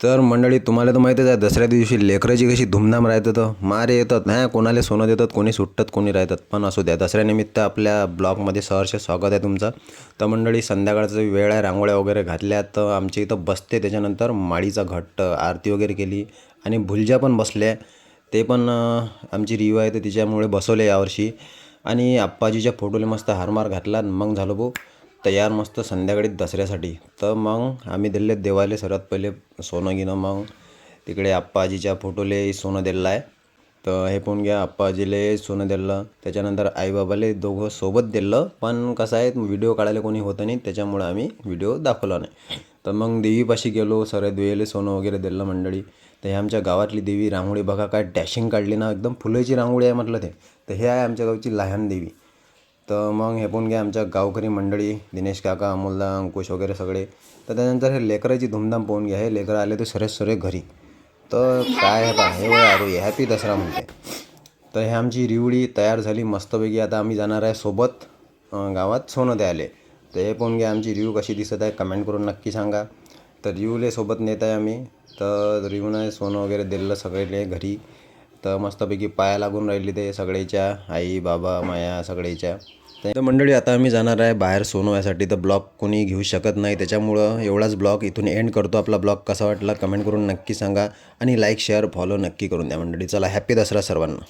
तर मंडळी, तुम्हाला तर माहीतच आहे दसऱ्या दिवशी लेकराची कशी धूमधाम राहतं. तर मारे येतात नाही, कोणाला सोनं देतात, कोणी सुटतात, कोणी राहतात. पण असू द्या, दसऱ्यानिमित्त आपल्या ब्लॉगमध्ये सहर्ष स्वागत आहे तुमचं. तर मंडळी, संध्याकाळचं वेळ आहे, रांगोळ्या वगैरे घातल्या. तर आमच्या इथं बसते, त्याच्यानंतर माळीचा घट्ट आरती वगैरे केली आणि भुलज्या पण बसल्या. ते पण आमची रिव आहे तर तिच्यामुळे बसवले यावर्षी. आणि आप्पाजीच्या फोटोला मस्त हारमार घातला. मग झालो भाऊ तयार मस्त संध्याकाळी दसऱ्यासाठी. तर मग आम्ही दिले देवाले सर्वात पहिले सोनं घेणं. मग तिकडे आप्पाजीच्या फोटोले सोनं दिलं आहे. तर हे पण घ्या, आप्पाजीले सोनं दिलं. त्याच्यानंतर आईबाबाले दोघं सोबत दिलं. पण कसं आहे, व्हिडिओ काढायला कोणी होतं नाही, त्याच्यामुळं आम्ही व्हिडिओ दाखवला नाही. तर मग देवीपाशी गेलो, सर्व देवीले सोनं वगैरे दिलं मंडळी. तर हे आमच्या गावातली देवी. रांगोळी बघा काय डॅशिंग काढली ना, एकदम फुलाची रांगोळी आहे म्हटलं ते. तर हे आहे आमच्या गावची लहान देवी. तर मग हे पण घ्या, आमच्या गावकरी मंडळी, दिनेश काका, अमोलदा, अंकुश वगैरे सगळे. तर त्यानंतर हे लेकराची धूमधाम पाहून घ्या. हे लेकरं आले तर सरे घरी. तर काय आहे पहा, हे वय आरू हॅपी दसरा म्हणते. तर हे आमची रिवडी तयार झाली मस्तपैकी. आता आम्ही जाणार आहे सोबत गावात सोनं द्यायला. तर हे पण घ्या, आमची रिव कशी दिसत आहे कमेंट करून नक्की सांगा. तर रिवले सोबत नेत आहे आम्ही. तर रिवनं सोनं वगैरे दिलं सगळेले घरी. तर मस्तपैकी पाया लागून राहिली ते सगळ्याच्या, आई बाबा माया सगळ्याच्या. तर मंडळी, आता आम्ही जाणार आहे बाहेर सोनं यासाठी. तर ब्लॉग कोणी घेऊ शकत नाही, त्याच्यामुळं एवढाच ब्लॉग इथून एंड करतो. आपला ब्लॉग कसा वाटला कमेंट करून नक्की सांगा आणि लाईक शेअर फॉलो नक्की करून द्या मंडळी. चला, हॅपी दसरा सर्वांना.